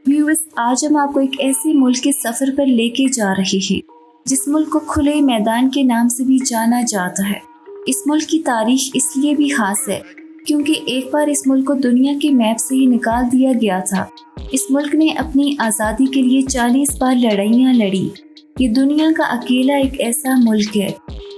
Viewers, आज हम आपको एक ऐसे मुल्क के सफ़र पर लेके जा रहे हैं जिस मुल्क को खुले मैदान के नाम से भी जाना जाता है। इस मुल्क की तारीख इसलिए भी खास है क्योंकि एक बार इस मुल्क को दुनिया के मैप से ही निकाल दिया गया था। इस मुल्क ने अपनी आज़ादी के लिए 40 बार लड़ाइयाँ लड़ी। ये दुनिया का अकेला एक ऐसा मुल्क है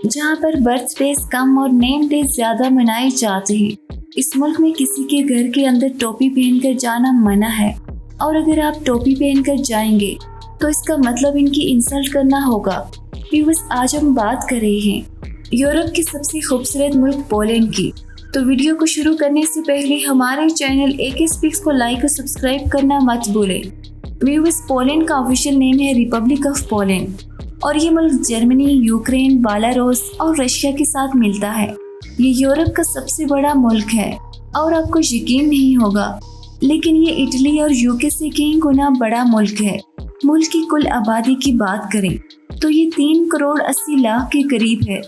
जहाँ पर बर्थडेज कम और नेम डे ज़्यादा मनाए जाते हैं। इस मुल्क में किसी के घर के अंदर टोपी पहनकर जाना मना है, और अगर आप टोपी पहनकर जाएंगे तो इसका मतलब इनकी इंसल्ट करना होगा। व्यूअर्स, आज हम बात कर रहे हैं यूरोप के सबसे खूबसूरत मुल्क पोलैंड की। तो वीडियो को शुरू करने से पहले हमारे चैनल AK Speaks को लाइक और सब्सक्राइब करना मत भूलें। व्यूअर्स, पोलैंड का ऑफिशियल नेम है रिपब्लिक ऑफ पोलैंड और ये मुल्क जर्मनी, यूक्रेन, बेलारूस और रशिया के साथ मिलता है। ये यूरोप का सबसे बड़ा मुल्क है और आपको यकीन नहीं होगा, लेकिन ये इटली और UK से कई गुना बड़ा मुल्क है। मुल्क की कुल आबादी की बात करें तो ये 3 करोड़ 80 लाख के करीब है।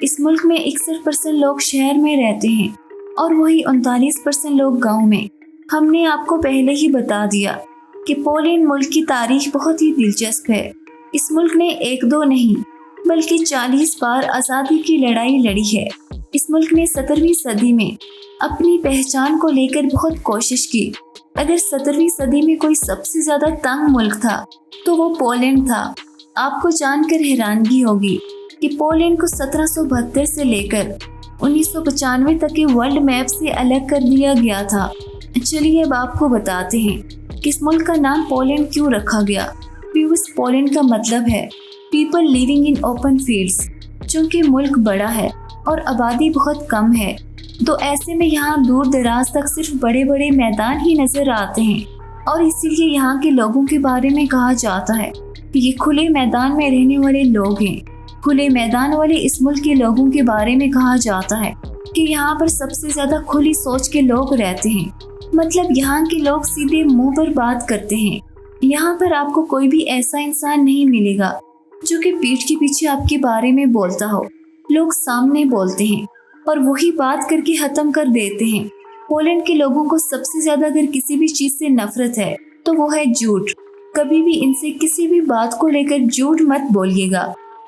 इस मुल्क में 61% लोग शहर में रहते हैं और वही 39% लोग गांव में। हमने आपको पहले ही बता दिया कि पोलैंड मुल्क की तारीख बहुत ही दिलचस्प है। इस मुल्क ने 1-2 नहीं बल्कि 40 बार आज़ादी की लड़ाई लड़ी है। इस मुल्क ने 17वीं सदी में अपनी पहचान को लेकर बहुत कोशिश की। अगर 17वीं सदी में कोई सबसे ज़्यादा तंग मुल्क था तो वो पोलैंड था। आपको जानकर हैरानगी होगी कि पोलैंड को 1772 से लेकर 1995 तक के वर्ल्ड मैप से अलग कर दिया गया था। चलिए अब आपको बताते हैं कि इस मुल्क का नाम पोलैंड क्यों रखा गया। व्यूअर्स, पोलैंड का मतलब है people living in open fields. चूँकि मुल्क बड़ा है और आबादी बहुत कम है तो ऐसे में यहाँ दूर दराज तक सिर्फ बड़े बड़े मैदान ही नजर आते हैं, और इसीलिए यहाँ के लोगों के बारे में कहा जाता है कि ये खुले मैदान में रहने वाले लोग हैं। खुले मैदान वाले इस मुल्क के लोगों के बारे में कहा जाता है कि यहाँ पर सबसे ज्यादा खुली सोच के लोग रहते हैं। मतलब यहाँ के लोग सीधे मुंह पर बात करते हैं। यहाँ पर आपको कोई भी ऐसा इंसान नहीं मिलेगा जो कि पीठ के पीछे आपके बारे में बोलता हो। लोग सामने बोलते हैं और वही बात करके खत्म कर देते हैं। पोलैंड के लोगों को सबसे ज्यादा अगर किसी भी चीज से नफरत है तो वो है झूठ। कभी भी इनसे किसी भी बात को लेकर झूठ मत बोलिएगा,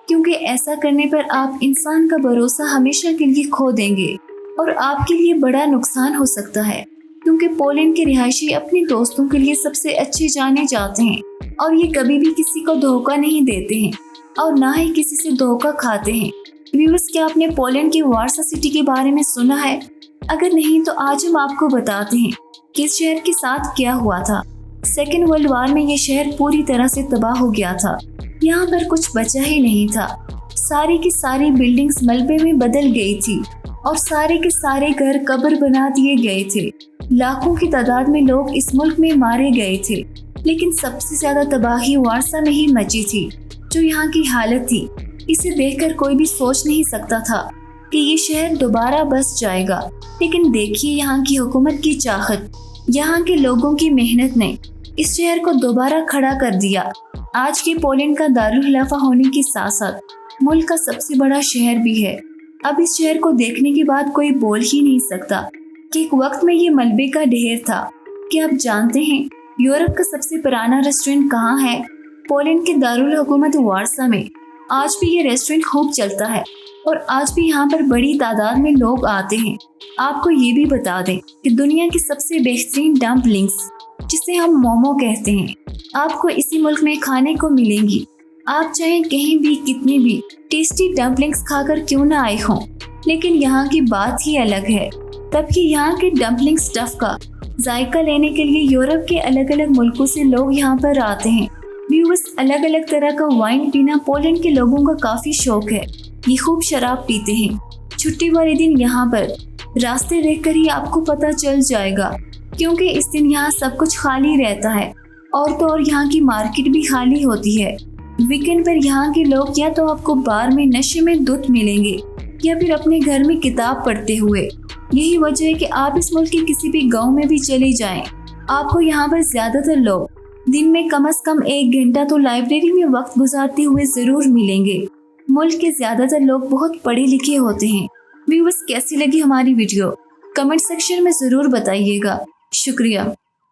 क्योंकि ऐसा करने पर आप इंसान का भरोसा हमेशा के लिए खो देंगे और आपके लिए बड़ा नुकसान हो सकता है। क्योंकि पोलैंड के रिहायशी अपने दोस्तों के लिए सबसे अच्छे जाने जाते हैं और ये कभी भी किसी को धोखा नहीं देते हैं और ना ही किसी से धोखा खाते हैं। व्यूअर्स, क्या आपने पोलैंड की वार्सा सिटी के बारे में सुना है? अगर नहीं तो आज हम आपको बताते हैं कि इस शहर के साथ क्या हुआ था। सेकेंड वर्ल्ड वॉर में ये शहर पूरी तरह से तबाह हो गया था। यहाँ पर कुछ बचा ही नहीं था। सारी की सारी बिल्डिंग्स मलबे में बदल गई थी और सारे के सारे घर कब्र बना दिए गए थे। लाखों की तादाद में लोग इस मुल्क में मारे गए थे, लेकिन सबसे ज्यादा तबाही वार्सा में ही मची थी। जो यहाँ की हालत थी, इसे देखकर कोई भी सोच नहीं सकता था कि ये शहर दोबारा बस जाएगा। लेकिन देखिए यहाँ की हुकूमत की चाहत, यहाँ के लोगों की मेहनत ने इस शहर को दोबारा खड़ा कर दिया। आज के पोलैंड का दारुल खिलाफा होने के साथ साथ मुल्क का सबसे बड़ा शहर भी है। अब इस शहर को देखने के बाद कोई बोल ही नहीं सकता कि एक वक्त में ये मलबे का ढेर था। क्या आप जानते हैं यूरोप का सबसे पुराना रेस्टोरेंट कहाँ है? पोलैंड के दारुल हुकूमत वार्सा में। आज भी ये रेस्टोरेंट खूब चलता है और आज भी यहाँ पर बड़ी तादाद में लोग आते हैं। आपको ये भी बता दें कि दुनिया की सबसे बेहतरीन डम्पलिंग्स, जिसे हम मोमो कहते हैं, आपको इसी मुल्क में खाने को मिलेंगी। आप चाहे कहीं भी कितनी भी टेस्टी डम्पलिंग्स खाकर क्यों ना आए हों, लेकिन यहाँ की बात ही अलग है। तबकि यहाँ के डम्पलिंग स्टफ का जायका लेने के लिए यूरोप के अलग अलग मुल्कों से लोग यहाँ पर आते हैं। व्यूअर्स, अलग अलग तरह का वाइन पीना पोलैंड के लोगों का काफी शौक है। ये खूब शराब पीते हैं। छुट्टी वाले दिन यहाँ पर रास्ते देखकर ही आपको पता चल जाएगा, क्योंकि इस दिन यहाँ सब कुछ खाली रहता है और तो और यहाँ की मार्केट भी खाली होती है। वीकेंड पर यहाँ के लोग या तो आपको बार में नशे में धुत मिलेंगे या फिर अपने घर में किताब पढ़ते हुए। यही वजह है कि आप इस मुल्क के किसी भी गाँव में भी चले जाएं, आपको यहाँ पर ज्यादातर लोग दिन में कम से कम 1 घंटा तो लाइब्रेरी में वक्त गुजारते हुए जरूर मिलेंगे। मुल्क के ज्यादातर लोग बहुत पढ़े लिखे होते हैं। व्यूअर्स, कैसी लगी हमारी वीडियो? कमेंट सेक्शन में जरूर बताइएगा। शुक्रिया।